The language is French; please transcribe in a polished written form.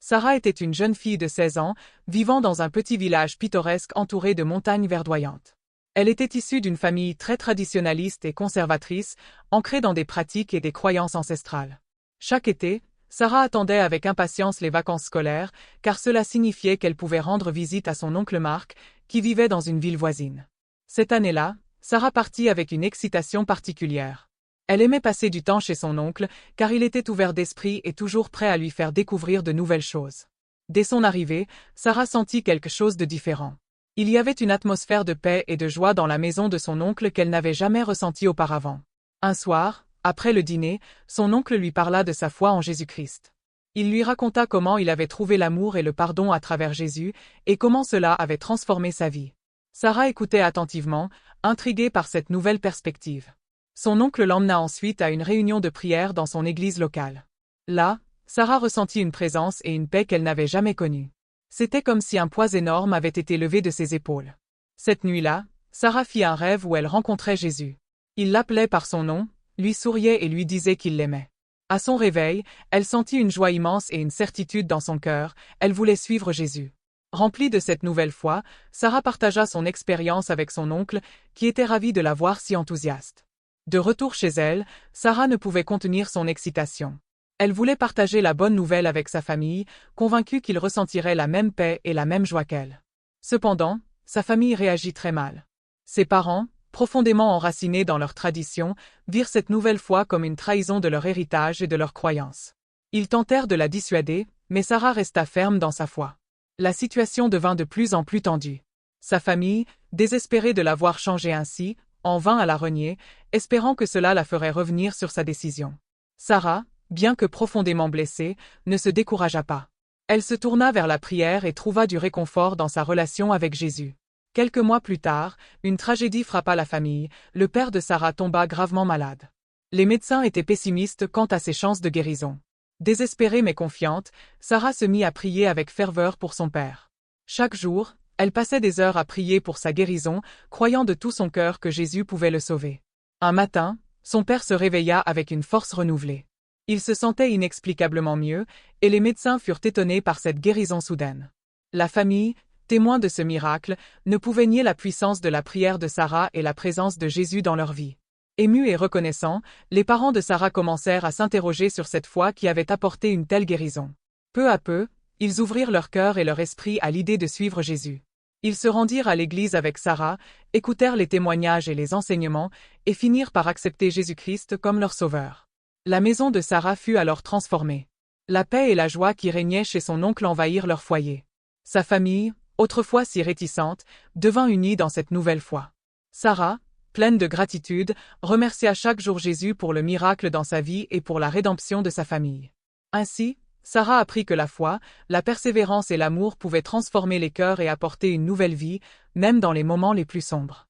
Sarah était une jeune fille de 16 ans, vivant dans un petit village pittoresque entouré de montagnes verdoyantes. Elle était issue d'une famille très traditionnaliste et conservatrice, ancrée dans des pratiques et des croyances ancestrales. Chaque été, Sarah attendait avec impatience les vacances scolaires, car cela signifiait qu'elle pouvait rendre visite à son oncle Marc, qui vivait dans une ville voisine. Cette année-là, Sarah partit avec une excitation particulière. Elle aimait passer du temps chez son oncle, car il était ouvert d'esprit et toujours prêt à lui faire découvrir de nouvelles choses. Dès son arrivée, Sarah sentit quelque chose de différent. Il y avait une atmosphère de paix et de joie dans la maison de son oncle qu'elle n'avait jamais ressentie auparavant. Un soir, après le dîner, son oncle lui parla de sa foi en Jésus-Christ. Il lui raconta comment il avait trouvé l'amour et le pardon à travers Jésus, et comment cela avait transformé sa vie. Sarah écoutait attentivement, intriguée par cette nouvelle perspective. Son oncle l'emmena ensuite à une réunion de prière dans son église locale. Là, Sarah ressentit une présence et une paix qu'elle n'avait jamais connues. C'était comme si un poids énorme avait été levé de ses épaules. Cette nuit-là, Sarah fit un rêve où elle rencontrait Jésus. Il l'appelait par son nom, lui souriait et lui disait qu'il l'aimait. À son réveil, elle sentit une joie immense et une certitude dans son cœur, elle voulait suivre Jésus. Remplie de cette nouvelle foi, Sarah partagea son expérience avec son oncle, qui était ravi de la voir si enthousiaste. De retour chez elle, Sarah ne pouvait contenir son excitation. Elle voulait partager la bonne nouvelle avec sa famille, convaincue qu'ils ressentiraient la même paix et la même joie qu'elle. Cependant, sa famille réagit très mal. Ses parents, profondément enracinés dans leurs traditions, virent cette nouvelle foi comme une trahison de leur héritage et de leurs croyances. Ils tentèrent de la dissuader, mais Sarah resta ferme dans sa foi. La situation devint de plus en plus tendue. Sa famille, désespérée de la voir changer ainsi, en vint à la renier, espérant que cela la ferait revenir sur sa décision. Sarah, bien que profondément blessée, ne se découragea pas. Elle se tourna vers la prière et trouva du réconfort dans sa relation avec Jésus. Quelques mois plus tard, une tragédie frappa la famille, le père de Sarah tomba gravement malade. Les médecins étaient pessimistes quant à ses chances de guérison. Désespérée mais confiante, Sarah se mit à prier avec ferveur pour son père. Chaque jour, elle passait des heures à prier pour sa guérison, croyant de tout son cœur que Jésus pouvait le sauver. Un matin, son père se réveilla avec une force renouvelée. Il se sentait inexplicablement mieux, et les médecins furent étonnés par cette guérison soudaine. La famille, témoin de ce miracle, ne pouvait nier la puissance de la prière de Sarah et la présence de Jésus dans leur vie. Émus et reconnaissants, les parents de Sarah commencèrent à s'interroger sur cette foi qui avait apporté une telle guérison. Peu à peu, ils ouvrirent leur cœur et leur esprit à l'idée de suivre Jésus. Ils se rendirent à l'église avec Sarah, écoutèrent les témoignages et les enseignements, et finirent par accepter Jésus-Christ comme leur sauveur. La maison de Sarah fut alors transformée. La paix et la joie qui régnaient chez son oncle envahirent leur foyer. Sa famille, autrefois si réticente, devint unie dans cette nouvelle foi. Sarah, pleine de gratitude, remercia chaque jour Jésus pour le miracle dans sa vie et pour la rédemption de sa famille. Ainsi, Sarah apprit que la foi, la persévérance et l'amour pouvaient transformer les cœurs et apporter une nouvelle vie, même dans les moments les plus sombres.